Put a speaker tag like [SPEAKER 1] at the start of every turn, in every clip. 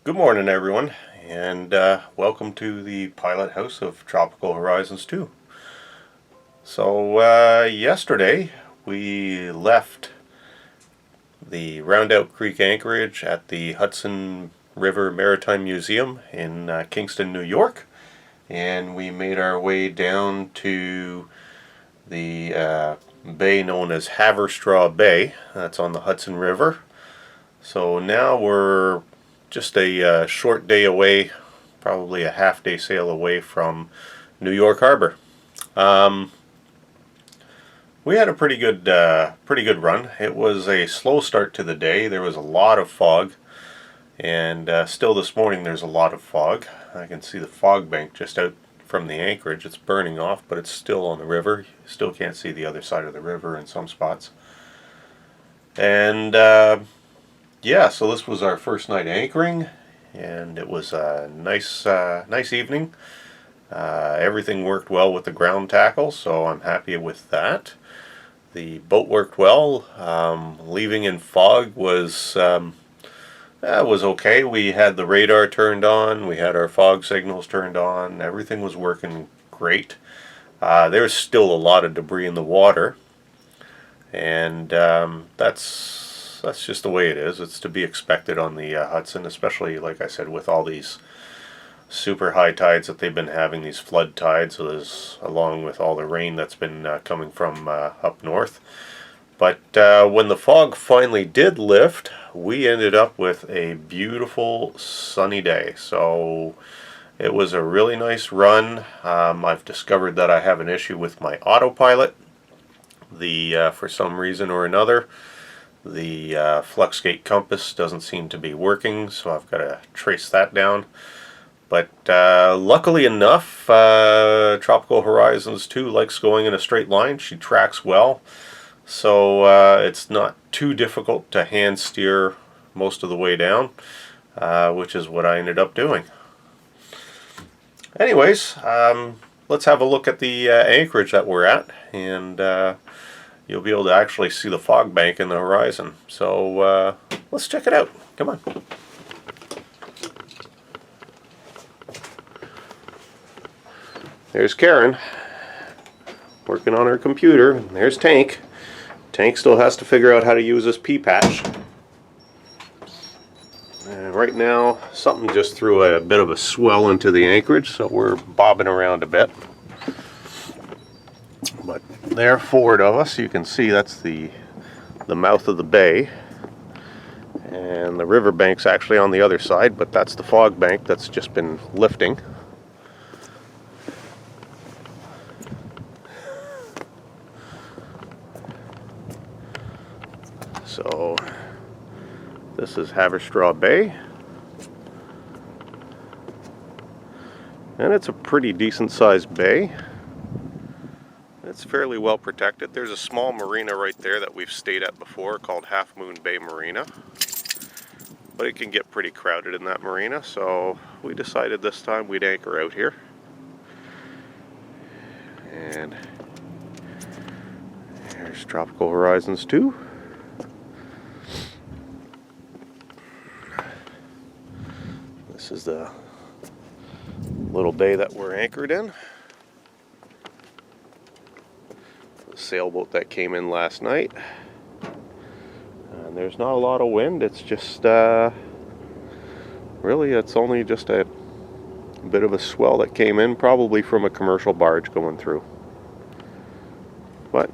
[SPEAKER 1] Good morning, everyone, and welcome to the pilot house of Tropical Horizons 2. So, yesterday we left the Roundout Creek anchorage at the Hudson River Maritime Museum in Kingston, New York, and we made our way down to the bay known as Haverstraw Bay. That's on the Hudson River. So now we're just a short day away, probably a half-day sail away from New York Harbor. We had a pretty good run. It was a slow start to the day. There was a lot of fog, and still this morning there's a lot of fog. I can see the fog bank just out from the anchorage. It's burning off, but it's still on the river. You still can't see the other side of the river in some spots. And yeah, so this was our first night anchoring, and it was a nice evening. Everything worked well with the ground tackle, so I'm happy with that. The boat worked well. Leaving in fog was okay. We had the radar turned on. We had our fog signals turned on. Everything was working great. There's still a lot of debris in the water, and that's just the way it is. It's to be expected on the Hudson, especially, like I said, with all these super high tides that they've been having, these flood tides, along with all the rain that's been coming from up north. But when the fog finally did lift, we ended up with a beautiful sunny day. So it was a really nice run. I've discovered that I have an issue with my autopilot. For some reason or another, the Fluxgate compass doesn't seem to be working, so I've got to trace that down. But luckily enough, Tropical Horizons 2 likes going in a straight line. She tracks well, so it's not too difficult to hand steer most of the way down, which is what I ended up doing. Anyways, let's have a look at the anchorage that we're at, and you'll be able to actually see the fog bank in the horizon. So let's check it out. Come on. There's Karen working on her computer. There's Tank. Tank still has to figure out how to use this P-patch. Right now, something just threw a bit of a swell into the anchorage, so we're bobbing around a bit. But there forward of us, you can see that's the mouth of the bay, and the river bank's actually on the other side, but that's the fog bank that's just been lifting. So this is Haverstraw Bay, and it's a pretty decent sized bay. It's fairly well protected. There's a small marina right there that we've stayed at before called Half Moon Bay Marina, but it can get pretty crowded in that marina, so we decided this time we'd anchor out here. And here's Tropical Horizons 2. This is the little bay that we're anchored in. The sailboat that came in last night. And there's not a lot of wind. It's just really, it's only just a bit of a swell that came in, probably from a commercial barge going through. But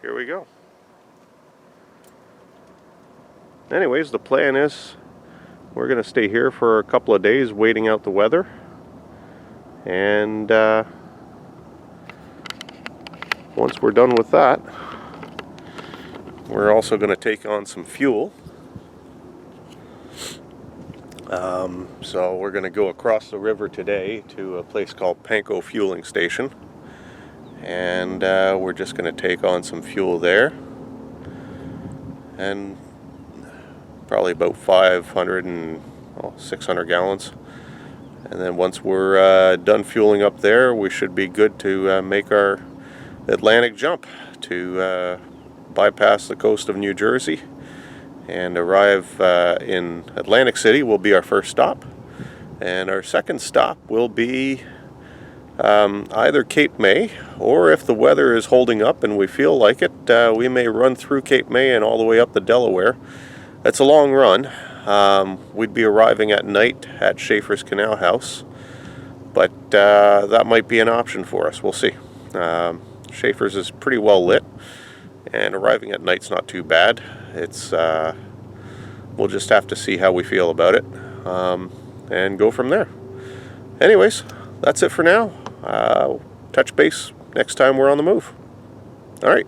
[SPEAKER 1] here we go. Anyways, the plan is we're going to stay here for a couple of days waiting out the weather, and once we're done with that, we're also going to take on some fuel. So we're going to go across the river today to a place called Panko Fueling Station, and we're just going to take on some fuel there, and probably about 500 and 600 gallons, And then once we're done fueling up there, we should be good to make our Atlantic jump to bypass the coast of New Jersey and arrive in Atlantic City will be our first stop. And our second stop will be either Cape May, or if the weather is holding up and we feel like it, we may run through Cape May and all the way up the Delaware. It's a long run. We'd be arriving at night at Schaefer's Canal House, but that might be an option for us. We'll see. Schaefer's is pretty well lit, and arriving at night's not too bad. It's we'll just have to see how we feel about it, and go from there. Anyways, that's it for now. Touch base next time we're on the move. All right.